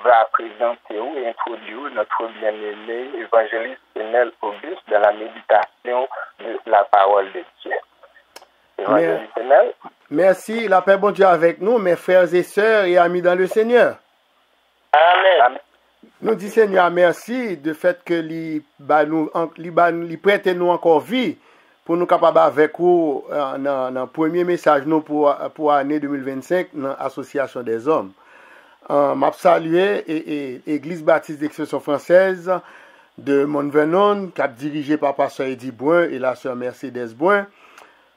va présenter et introduire notre bien-aimé évangéliste Penel Auguste dans la méditation de la parole de Dieu. Évangéliste Penel. Merci, la paix bon Dieu avec nous, mes frères et sœurs et amis dans le Seigneur. Amen. Nous disons Seigneur merci de fait que li prête nous encore vie pour nous capables avec vous dans le premier message nous pour l'année 2025 dans l'Association des hommes. M'a salué Église Baptiste d'Expression Française de Montvernon, qui est dirigée par Pasteur Eddie Brun et la sœur Mercedes Brun.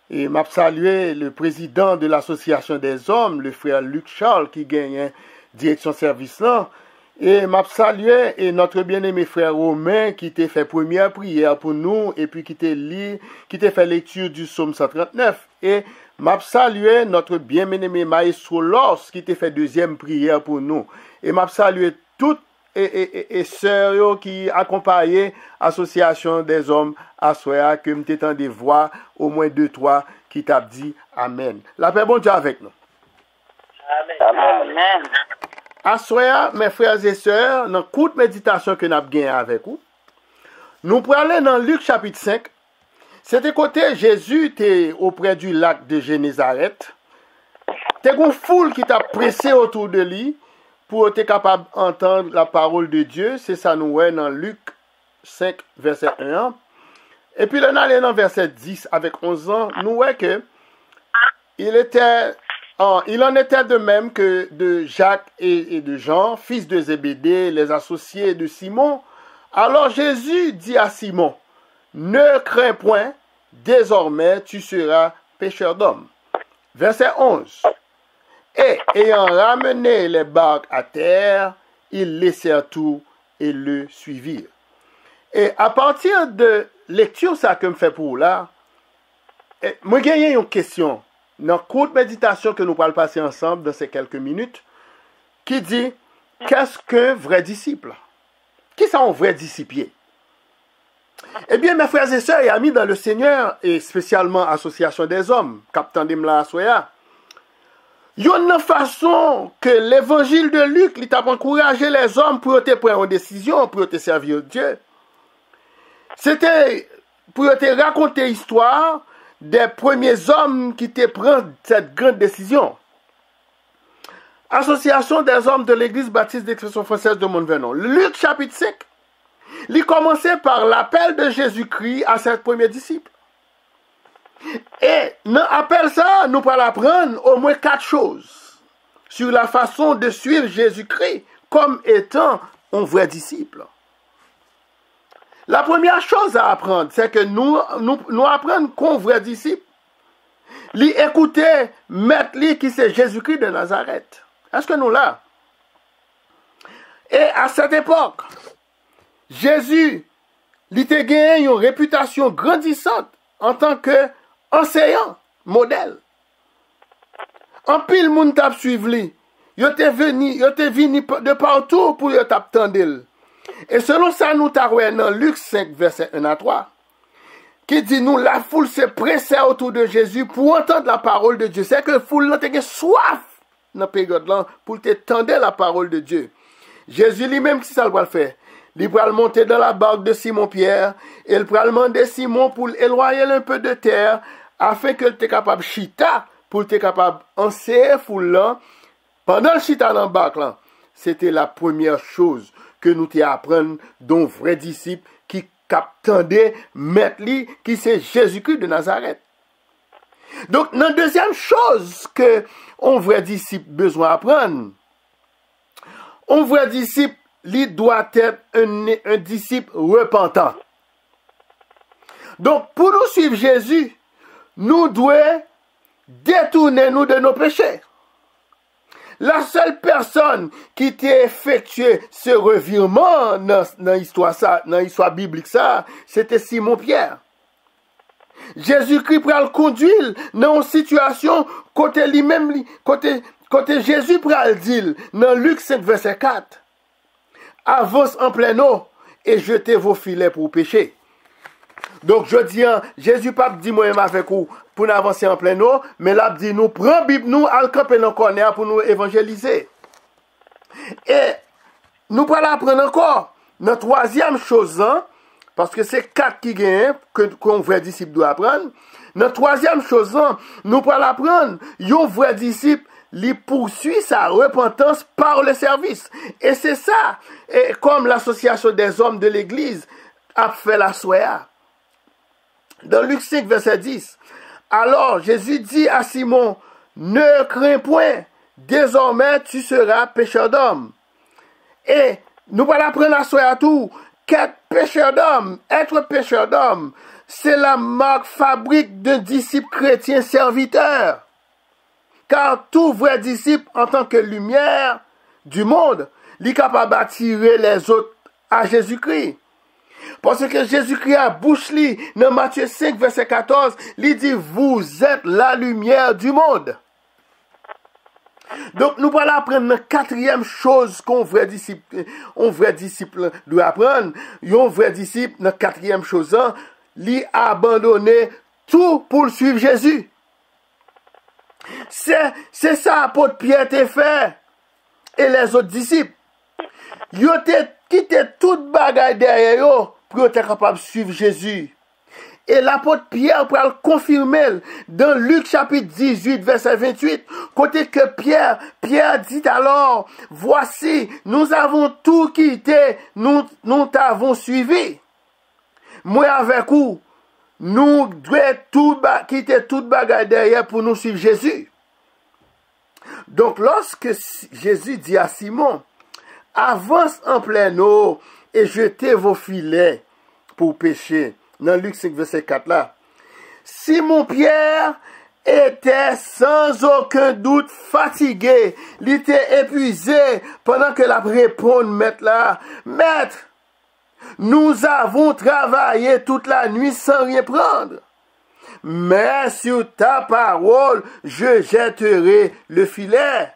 Et m'a salué le président de l'Association des hommes, le frère Luc Charles, qui gagne direction service là. Et m'a salué et notre bien-aimé frère Romain qui t'a fait première prière pour nous et puis qui t'a fait lecture du psaume 139. Et m'a salué notre bien-aimé maestro Lors qui t'a fait deuxième prière pour nous. Et m'a salué toutes et sœurs qui accompagnaient l'association des hommes à Soya que m'étant des voix au moins 2-3 qui t'a dit Amen. La paix bon Dieu avec nous. Amen. Assoya, mes frères et sœurs, dans courte méditation que nous avons gagné avec vous, nous pouvons aller dans Luc chapitre 5. C'était côté Jésus était auprès du lac de Génézareth. C'était une foule qui t'a pressé autour de lui pour être capable d'entendre la parole de Dieu. C'est ça nous voyons dans Luc 5, verset 1. Et puis là, on allait dans verset 10 avec 11 ans, nous voyons que il en était de même que de Jacques et de Jean, fils de Zébédée, les associés de Simon. Alors Jésus dit à Simon, ne crains point, désormais tu seras pêcheur d'hommes. Verset 11. Et ayant ramené les barques à terre, ils laissèrent tout et le suivirent. Et à partir de lecture ça que me fait pour là, moi j'ai une question. Dans la courte méditation que nous allons passer ensemble dans ces quelques minutes, qui dit, qu'est-ce qu'un vrai disciple? Qui sont un vrai disciple? Eh bien, mes frères et sœurs et amis dans le Seigneur, et spécialement Association des hommes, Captain Demla Soya, il y a une façon que l'évangile de Luc, il t'a encouragé les hommes pour te prendre une décision, pour te servir Dieu. C'était pour te raconter l'histoire des premiers hommes qui te prennent cette grande décision. Association des hommes de l'Église Baptiste d'Expression Française de Montvernon. Luc chapitre 5. Il commençait par l'appel de Jésus-Christ à ses premiers disciples. Et dans l'appel ça, nous allons apprendre au moins 4 choses sur la façon de suivre Jésus-Christ comme étant un vrai disciple. La première chose à apprendre, c'est que nous apprenons qu'on vrai disciple. Lui écouter maître lui qui c'est Jésus-Christ de Nazareth. Est-ce que nous là? Et à cette époque, Jésus, il a gagné une réputation grandissante en tant qu'enseignant, modèle. En pile moun t'a suivre lui. Yo te venu de partout pour yo t'attendre. Et selon ça, nous t'avons dans Luc 5, verset 1 à 3, qui dit nous, la foule se pressait autour de Jésus pour entendre la parole de Dieu. C'est que la foule n'a pas soif dans la période là pour t'entendre la parole de Dieu. Jésus lui-même, qui ça va le faire? Il va monter dans la barque de Simon-Pierre et il va demander Simon pour éloigner un peu de terre afin qu'il soit capable de chita, pour être capable d'enseigner la foule là. Pendant le chita dans la barque là, c'était la première chose que nous t'apprendre d'un vrai disciple qui attendait maître lui, qui c'est Jésus-Christ de Nazareth. Donc, la deuxième chose que un vrai disciple besoin d'apprendre, un vrai disciple, lui doit être un disciple repentant. Donc, pour nous suivre Jésus, nous devons détourner nous de nos péchés. La seule personne qui t'a effectué ce revirement dans l'histoire biblique, c'était Simon-Pierre. Jésus-Christ pral le conduire dans une situation côté lui-même, côté Jésus pral dire dans Luc 5, verset 4. Avance en pleine eau et jetez vos filets pour pêcher. Donc je dis, Jésus pas dit moi-même avec vous pour nous avancer en pleine eau, mais là dit nous prend Bible nous al camper dans corner pour nous évangéliser. Et nous allons apprendre encore. Dans troisième chose, hein, parce que c'est 4 qui gagnent, qu'un vrai disciple doit apprendre. Dans troisième chose, hein, nous allons apprendre, un vrai disciple, il poursuit sa repentance par le service. Et c'est ça, et comme l'association des hommes de l'église a fait la soya. Dans Luc 5, verset 10, alors Jésus dit à Simon, ne crains point, désormais tu seras pécheur d'hommes. Et nous allons apprendre à soi à tout qu'être pécheur d'hommes, être pécheur d'hommes, c'est la marque fabrique d'un disciple chrétien serviteur. Car tout vrai disciple en tant que lumière du monde, il est capable d'attirer les autres à Jésus-Christ. Parce que Jésus-Christ a bouche li, dans Matthieu 5, verset 14, il dit, vous êtes la lumière du monde. Donc, nous allons apprendre la quatrième chose qu'un vrai disciple doit apprendre. Un vrai disciple, la quatrième chose, il a abandonné tout pour suivre Jésus. C'est ça, apôtre Pierre t'a fait. Et les autres disciples. Ils ont quitté toute bagaille derrière eux pour être capable de suivre Jésus. Et l'apôtre Pierre pour le confirmer dans Luc chapitre 18, verset 28, côté que Pierre dit alors, voici, nous avons tout quitté, nous t'avons suivi. Moi avec vous, nous devons quitter toute bagaille derrière pour nous suivre Jésus. Donc lorsque Jésus dit à Simon, avance en pleine eau et jetez vos filets pour pêcher. Dans Luc 5, verset 4 là. Simon Pierre était sans aucun doute fatigué. Il était épuisé pendant que la répondre maître là. Maître, nous avons travaillé toute la nuit sans rien prendre. Mais sur ta parole, je jetterai le filet.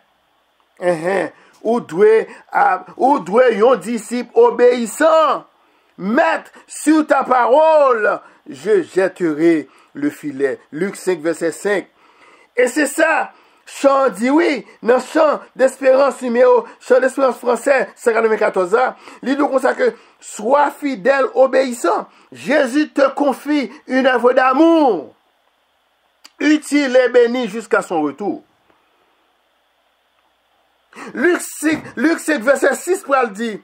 Où doit un disciple obéissant? Maître, sur ta parole, je jetterai le filet. Luc 5, verset 5. Et c'est ça, chant dit oui, dans chant d'espérance chant d'espérance français, 94 ans, il dit comme ça que, sois fidèle, obéissant. Jésus te confie une œuvre d'amour, utile et bénie jusqu'à son retour. Luc 5, verset 6, pour le dire,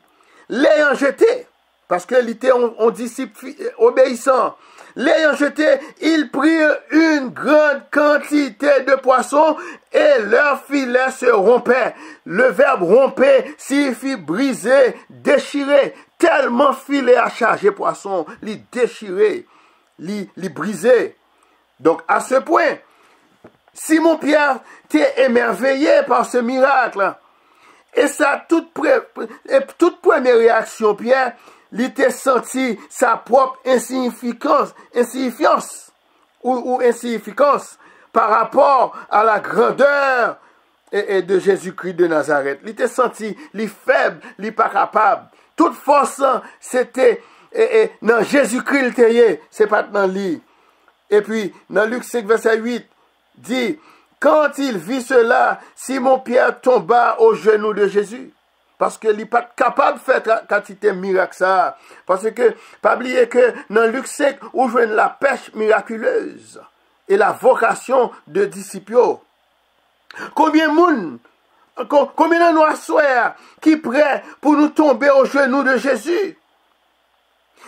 l'ayant jeté, parce que était un disciple obéissant. L'ayant jeté, ils prirent une grande quantité de poissons et leur filet se rompait. Le verbe romper signifie briser, déchirer. Tellement filet à charger poisson, les déchirer, les briser. Donc à ce point, Simon Pierre était émerveillé par ce miracle. Et ça, toute première réaction, Pierre, il était senti sa propre insignifiance par rapport à la grandeur de Jésus-Christ de Nazareth. Il était senti, il est faible, il n'est pas capable. Toute force, c'était dans Jésus-Christ, c'est pas dans lui. Et puis, dans Luc 5, verset 8, dit, quand il vit cela, Simon Pierre tomba aux genoux de Jésus. Parce qu'il n'est pas capable de faire quantité de miracles ça. Parce que, pas oublier que dans Luc 5, on joue la pêche miraculeuse et la vocation de disciples. Combien de monde, combien de nous qui prêt pour nous tomber aux genoux de Jésus?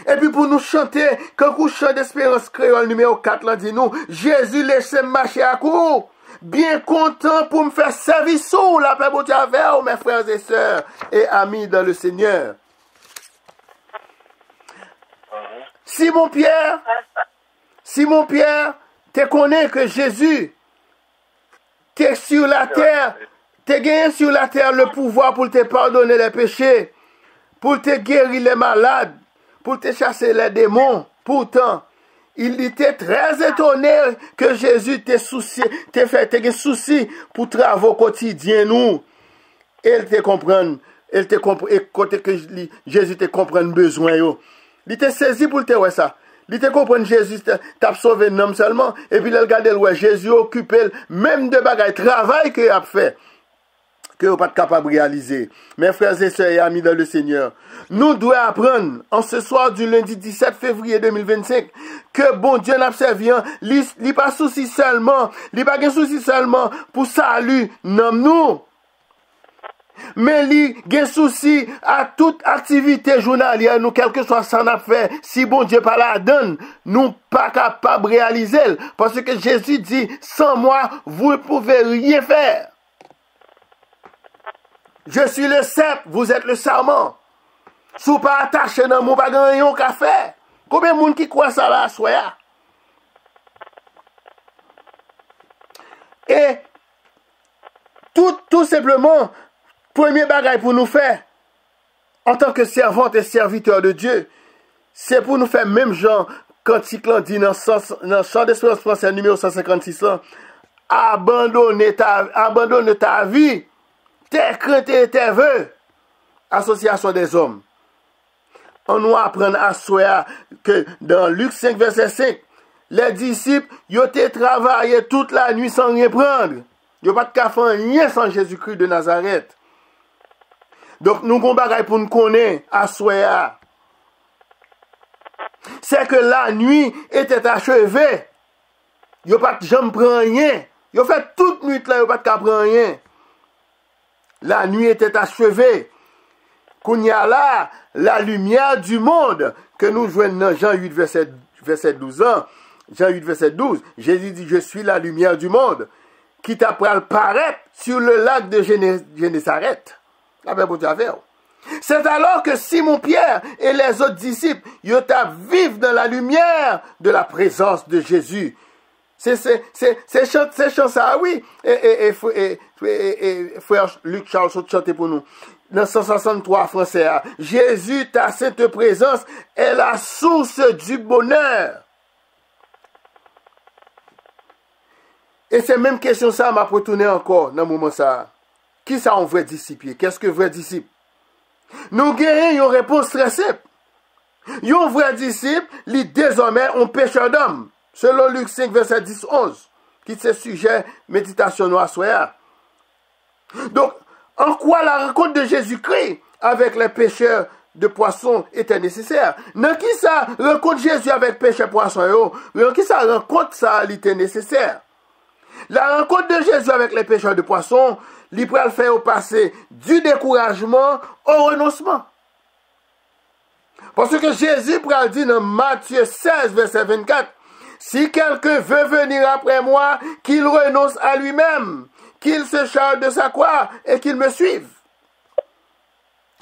Et puis pour nous chanter, quand vous chantez d'espérance créole numéro 4, là, dit-nous, Jésus laissez marcher à court. Bien content pour me faire service sous la paix beauté avec mes frères et sœurs et amis dans le Seigneur. Simon Pierre, tu connais que Jésus, t'es sur la terre, t'es gagné sur la terre le pouvoir pour te pardonner les péchés, pour te guérir les malades, pour te chasser les démons. Pourtant, il était très étonné que Jésus t'ait souci pour travaux quotidiens nous. Et il te comprend, et côté que Jésus te comprenne besoin yo. Il était saisi pour te ouais ça. Il te comprend Jésus t'a sauvé un homme seulement et puis il regarde ouais Jésus occupé même de bagaille travail qu'il a fait. que vous n'êtes pas capable de réaliser. Mes frères et sœurs et amis dans le Seigneur, nous devons apprendre en ce soir du lundi 17 février 2025 que bon Dieu n'a servi, il pas souci seulement, il pas de souci seulement pour salut non nous. Mais il y a souci à toute activité journalière, nous, quel que soit ça n'a fait, si bon Dieu pas la donne, nous pas capable de réaliser. Parce que Jésus dit, sans moi, vous ne pouvez rien faire. Je suis le cep, vous êtes le sarment. Si vous pas attaché dans mon pas rien qu'à faire. Combien de monde qui croit ça là, soya? Et tout simplement, premier bagage pour nous faire, en tant que servante et serviteur de Dieu, c'est pour nous faire même genre, quand il dit dans Chant d'Espérance français numéro 156, abandonne ta vie, tes craintes et tes vœux, association des hommes. On nous apprend à soi que dans Luc 5, verset 5, les disciples, ils ont travaillé toute la nuit sans rien prendre. Ils n'ont pas de café rien sans Jésus-Christ de Nazareth. Donc, nous avons bagaille pour nous connaître à soi. C'est que la nuit était achevée. Ils n'ont pas de jambe prendre rien. Ils ont fait toute nuit là, ils n'ont pas de café prendre rien. La nuit était achevée. Qu'on y a là, la lumière du monde que nous jouons dans Jean 8, verset 12 ans. Jean 8, verset 12. Jésus dit, je suis la lumière du monde. Qui t'apprend paraître sur le lac de Génézareth. C'est alors que Simon-Pierre et les autres disciples, ils vivent dans la lumière de la présence de Jésus. C'est chant ça, oui. Et frère Luc Charles chante pour nous. Dans 163 français, Jésus, ta sainte présence est la source du bonheur. Et c'est même question ça m'a retourné encore dans le moment ça. Qui ça un vrai disciple? Qu'est-ce que vrai disciple? Nous gagnons une réponse très simple. Un vrai disciple, lui désormais un pécheur d'homme. Selon Luc 5, verset 10-11. Qui c'est sujet méditation noire soya. Donc, en quoi la rencontre de Jésus-Christ avec les pêcheurs de poissons était nécessaire? Dans qui ça rencontre Jésus avec pêcheurs de poissons? Dans qui ça rencontre ça était nécessaire? La rencontre de Jésus avec les pêcheurs de poissons, il peut le faire passer du découragement au renoncement. Parce que Jésus peut le dire dans Matthieu 16, verset 24, si quelqu'un veut venir après moi, qu'il renonce à lui-même, qu'il se charge de sa croix et qu'il me suive.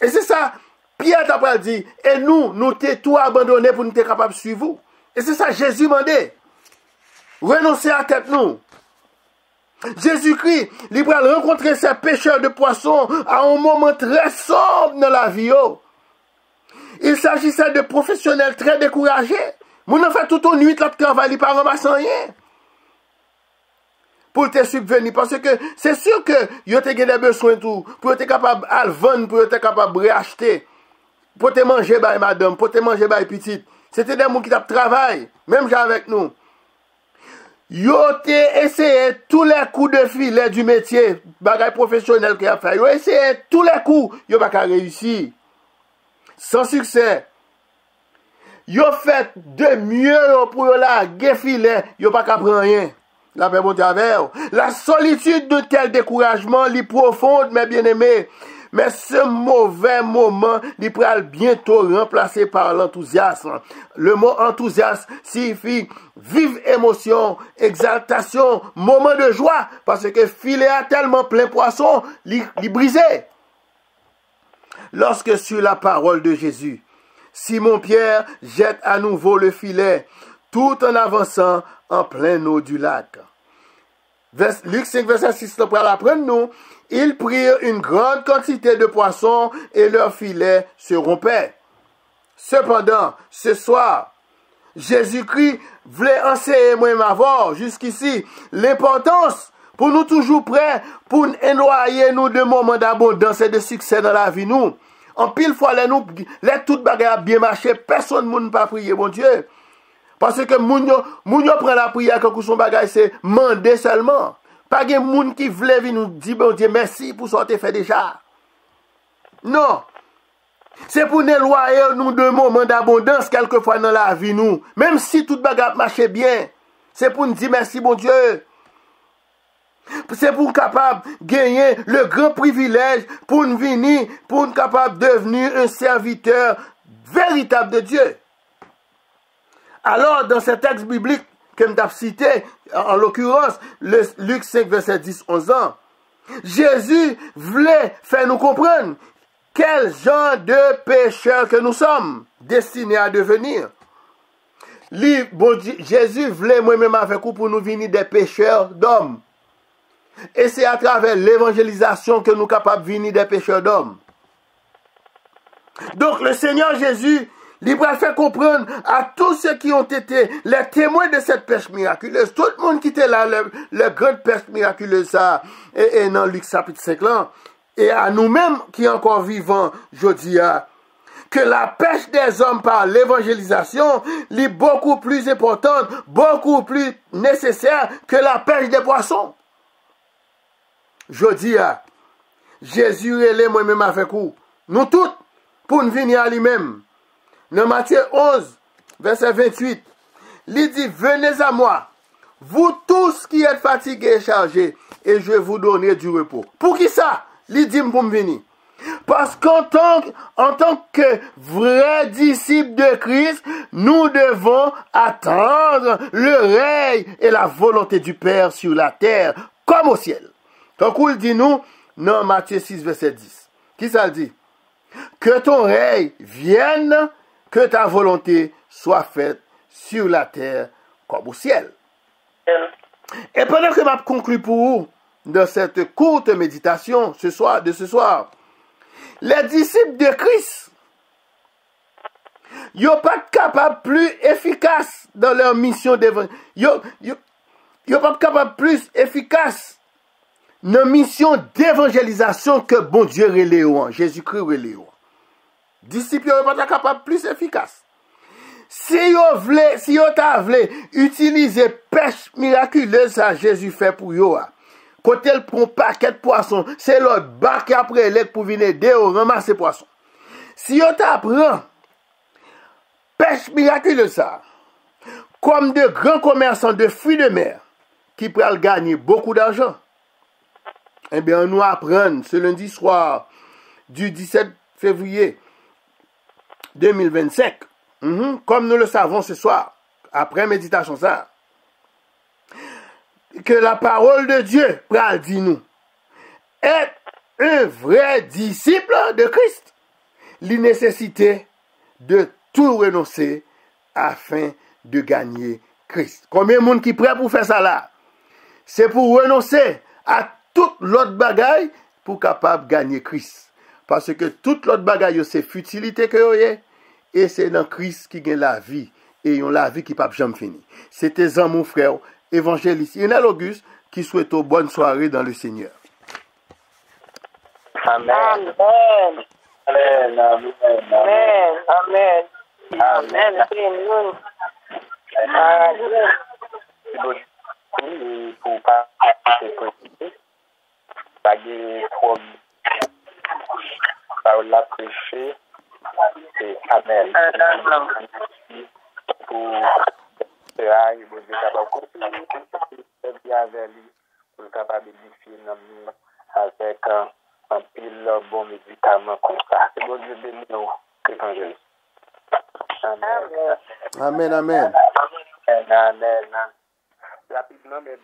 Et c'est ça, Pierre t'a dit, et nous t'es tout abandonné pour nous être capables de suivre vous. Et c'est ça, Jésus m'a dit, renoncer à tête nous. Jésus-Christ, il va rencontrer ces pêcheurs de poissons à un moment très sombre dans la vie. Il s'agissait de professionnels très découragés. Mon enfant fait toute une nuit là de travail, il ne ramasse rien. Pour te subvenir. Parce que c'est sûr que vous avez des besoins tout, pour être capable de vendre, pour être capable de racheter, pour te manger by madame, pour te manger by petite. C'était des gens qui travaillent, même avec nous. Yo te essayé tous les coups de filet du métier, bagay professionnel qu'il a fait. Yo essayé tous les coups, yo pas réussi. Sans succès. Yo fait de mieux pour la filet, yo pas prendre rien. La paix bon avec. La solitude de tel découragement, li profonde, mes bien-aimés. Mais ce mauvais moment, il pourra bientôt remplacé par l'enthousiasme. Le mot enthousiasme signifie vive émotion, exaltation, moment de joie. Parce que filet a tellement plein poisson, il brisé. Lorsque sur la parole de Jésus, Simon-Pierre jette à nouveau le filet, tout en avançant en plein eau du lac. Luc 5, verset 6, pour l'apprendre nous, ils prirent une grande quantité de poissons et leurs filets se rompaient. Cependant, ce soir, Jésus-Christ voulait enseigner moi m'avoir jusqu'ici l'importance pour nous toujours prêts pour éloigner nous de moments d'abondance et de succès dans la vie nous. En pile fois les toutes bagarres bien marché, personne ne pas prier bon Dieu. Parce que moun yo prend la prière quand son bagage c'est demander seulement. Pas de monde qui voulait nous dire, bon Dieu, merci pour ce que tu fait déjà. Non. C'est pour nous éloigner nous de moments d'abondance quelquefois dans la vie nous. Même si toute bagarre marche bien. C'est pour nous dire merci bon Dieu. C'est pour nous capable de gagner le grand privilège pour nous venir, pour nous capable de devenir un serviteur véritable de Dieu. Alors, dans ce texte biblique que je cité, en l'occurrence, Luc 5, verset 10-11 ans, Jésus voulait faire nous comprendre quel genre de pécheurs que nous sommes destinés à devenir. Jésus voulait moi-même avec vous pour nous venir des pécheurs d'hommes. Et c'est à travers l'évangélisation que nous sommes capables de venir des pécheurs d'hommes. Donc le Seigneur Jésus, il va faire comprendre à tous ceux qui ont été les témoins de cette pêche miraculeuse, tout le monde qui était là, le grande pêche miraculeuse, ça, et dans Luc chapitre 5 là, et à nous-mêmes qui encore vivants, je dis, que la pêche des hommes par l'évangélisation est beaucoup plus importante, beaucoup plus nécessaire que la pêche des poissons. Je dis, Jésus est moi-même avec vous, nous tous, pour nous venir à lui-même. Dans Matthieu 11, verset 28, il dit, venez à moi, vous tous qui êtes fatigués et chargés, et je vais vous donner du repos. Pour qui ça? Il dit pour me venir. Parce qu'en tant que vrais disciples de Christ, nous devons attendre le règne et la volonté du Père sur la terre, comme au ciel. Donc, il dit nous, dans Matthieu 6, verset 10. Qui ça dit? Que ton règne vienne, que ta volonté soit faite sur la terre comme au ciel. Et pendant que je conclue pour vous, dans cette courte méditation de ce soir, les disciples de Christ, ils ne sont pas capables plus efficaces dans leur mission d'évangile. Ils ne sont pas capables plus efficaces dans la mission d'évangélisation que bon Dieu reléo, Jésus-Christ reléo. Disciples ne sont pas capables plus efficaces. Si vous voulez utiliser pêche miraculeuse que Jésus fait pour vous, quand elle prend un paquet de poissons, c'est l'autre bac après l'aide pour venir aider au ramasser poissons. Si vous apprend pêche miraculeuse ça, comme de grands commerçants de fruits de mer qui peuvent gagner beaucoup d'argent, eh bien, nous apprenons ce lundi soir du 17 février 2025, comme nous le savons ce soir, après méditation ça, que la parole de Dieu, pral dit nous, est un vrai disciple de Christ. La nécessité de tout renoncer afin de gagner Christ. Combien de monde qui est prêt pour faire ça là? C'est pour renoncer à toute l'autre bagaille pour capable gagner Christ. Parce que toute l'autre bagaille, c'est futilité que vous avez. Et c'est dans Christ qui gagne la vie. Et yon la vie qui ne peut jamais finir. C'était Jean, mon frère, évangéliste Lionel Auguste, qui souhaite une bonne soirée dans le Seigneur. Amen. Amen. Amen. Amen. Amen. Amen. Amen. Amen. Pour pas trop la prêcher. Amen. Pour cela, il faut être capable de bien avec lui, pour capable d'édifier avec un pile bon médicament comme ça. C'est bon Dieu béni nous, évangéliste. Amen. Amen, amen. Amen. Rapidement, mais